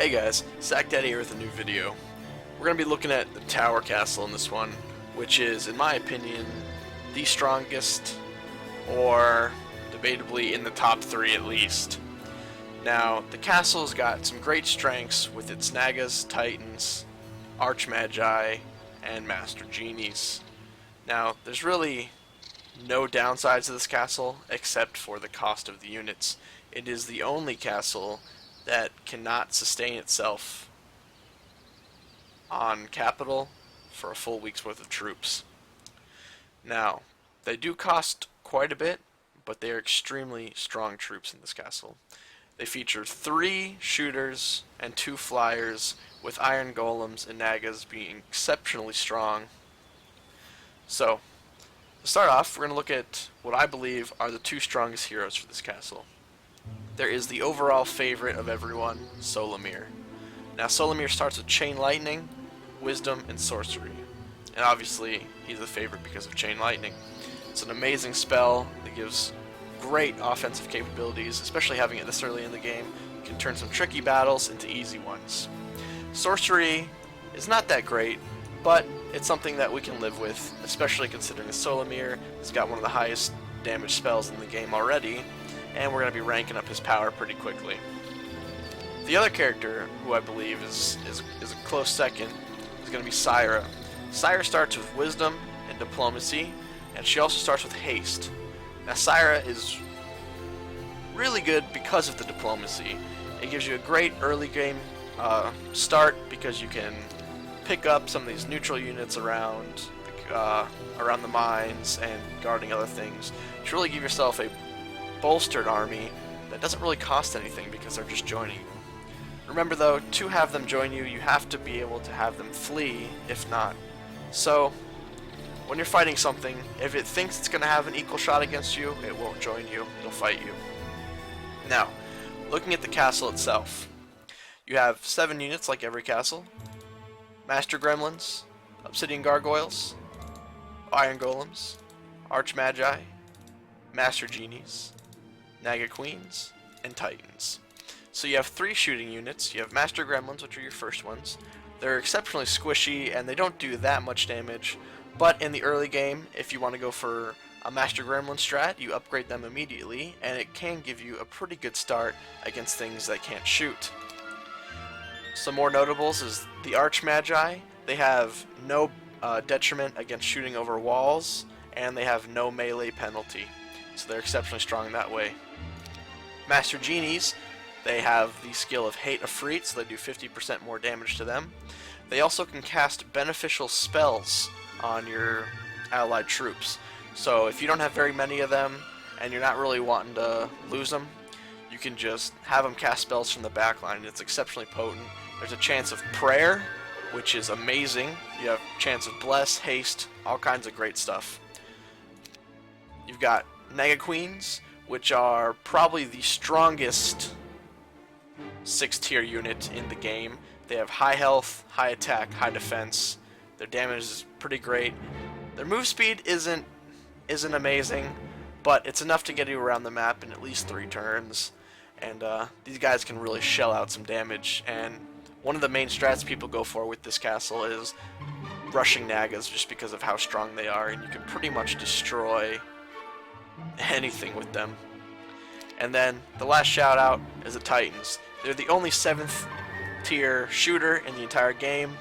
Hey guys, SacDaddy here with a new video. We're going to be looking at the Tower Castle in this one, which is, in my opinion, the strongest, or debatably in the top 3 at least. Now, the castle's got some great strengths with its Nagas, Titans, Archmagi, and Master Genies. Now, there's really no downsides to this castle except for the cost of the units. It is the only castle that cannot sustain itself on capital for a full week's worth of troops. Now, they do cost quite a bit, but they are extremely strong troops in this castle. They feature 3 shooters and 2 flyers, with iron golems and nagas being exceptionally strong. So, to start off, we're going to look at what I believe are the 2 strongest heroes for this castle. There is the overall favorite of everyone, Solomir. Now, Solomir starts with Chain Lightning, Wisdom, and Sorcery. And obviously, he's the favorite because of Chain Lightning. It's an amazing spell that gives great offensive capabilities, especially having it this early in the game. You can turn some tricky battles into easy ones. Sorcery is not that great, but it's something that we can live with, especially considering Solomir has got one of the highest damage spells in the game already, and we're going to be ranking up his power pretty quickly. The other character who I believe is a close second is going to be Syra. Syra starts with Wisdom and Diplomacy, and she also starts with Haste. Now, Syra is really good because of the Diplomacy. It gives you a great early game start because you can pick up some of these neutral units around the mines and guarding other things to really give yourself a bolstered army that doesn't really cost anything because they're just joining you. Remember though, to have them join you, you have to be able to have them flee, if not. So, when you're fighting something, if it thinks it's going to have an equal shot against you, it won't join you, it'll fight you. Now, looking at the castle itself, you have 7 units like every castle: Master Gremlins, Obsidian Gargoyles, Iron Golems, Archmagi, Master Genies, Naga Queens, and Titans. So you have 3 shooting units. You have Master Gremlins, which are your first ones. They're exceptionally squishy and they don't do that much damage, but in the early game, if you want to go for a Master Gremlin strat, you upgrade them immediately, and it can give you a pretty good start against things that can't shoot. Some more notables is the Archmagi. They have no detriment against shooting over walls, and they have no melee penalty, so they're exceptionally strong that way. Master Genies, they have the skill of Hate Afreet, so they do 50% more damage to them. They also can cast beneficial spells on your allied troops. So if you don't have very many of them, and you're not really wanting to lose them, you can just have them cast spells from the backline. It's exceptionally potent. There's a chance of Prayer, which is amazing. You have a chance of Bless, Haste, all kinds of great stuff. You've got Naga Queens, which are probably the strongest 6-tier unit in the game. They have high health, high attack, high defense. Their damage is pretty great. Their move speed isn't amazing, but it's enough to get you around the map in at least 3 turns. And these guys can really shell out some damage. And one of the main strats people go for with this castle is rushing Nagas, just because of how strong they are, and you can pretty much destroy anything with them. And then the last shout out is the Titans. They're the only 7th tier shooter in the entire game.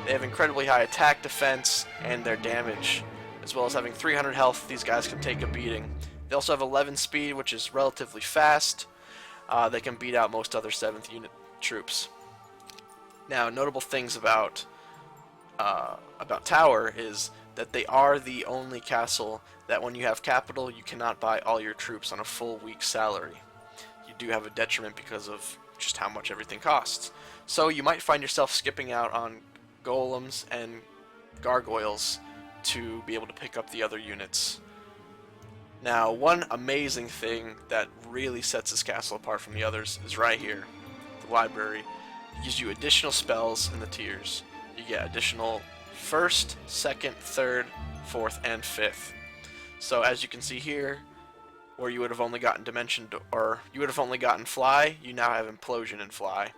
They have incredibly high attack, defense, and their damage. As well as having 300 health, these guys can take a beating. They also have 11 speed, which is relatively fast. They can beat out most other 7th unit troops. Now, notable things about Tower is that they are the only castle that when you have capital, you cannot buy all your troops on a full week's salary. You do have a detriment because of just how much everything costs. So you might find yourself skipping out on golems and gargoyles to be able to pick up the other units. Now, one amazing thing that really sets this castle apart from the others is right here. The library. It gives you additional spells in the tiers. You get additional 1st, 2nd, 3rd, 4th, and 5th. So as you can see here, where you would have only gotten Dimension, or you would have only gotten Fly, you now have Implosion and Fly.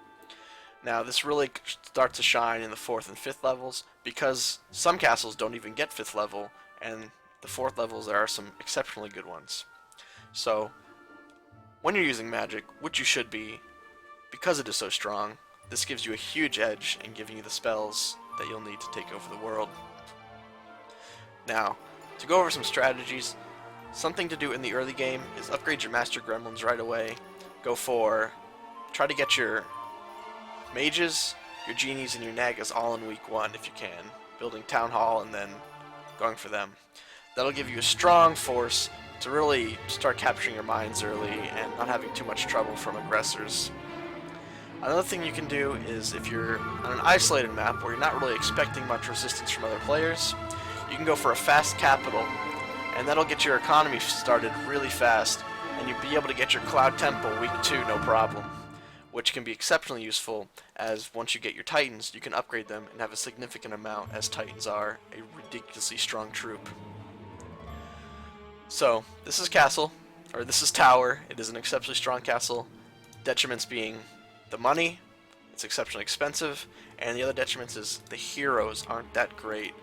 Now this really starts to shine in the 4th and 5th levels, because some castles don't even get 5th level, and the 4th levels there are some exceptionally good ones. So when you're using magic, which you should be, because it is so strong, this gives you a huge edge in giving you the spells that you'll need to take over the world. Now, to go over some strategies, something to do in the early game is upgrade your Master Gremlins right away. Try to get your mages, your genies, and your nagas all in week 1 if you can, building Town Hall and then going for them. That'll give you a strong force to really start capturing your mines early and not having too much trouble from aggressors. Another thing you can do is, if you're on an isolated map where you're not really expecting much resistance from other players, you can go for a fast capital, and that'll get your economy started really fast, and you'll be able to get your Cloud Temple week 2 no problem, which can be exceptionally useful, as once you get your Titans, you can upgrade them and have a significant amount, as Titans are a ridiculously strong troop. So, this is Tower. It is an exceptionally strong castle. Detriments being the money, it's exceptionally expensive, and the other detriments is the heroes aren't that great.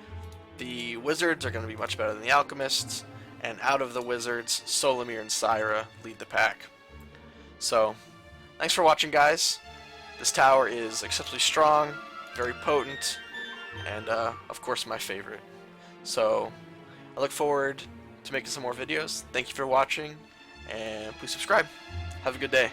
The wizards are going to be much better than the alchemists, and out of the wizards, Solomir and Syra lead the pack. So, thanks for watching, guys. This tower is exceptionally strong, very potent, and of course my favorite. So, I look forward to making some more videos. Thank you for watching, and please subscribe. Have a good day.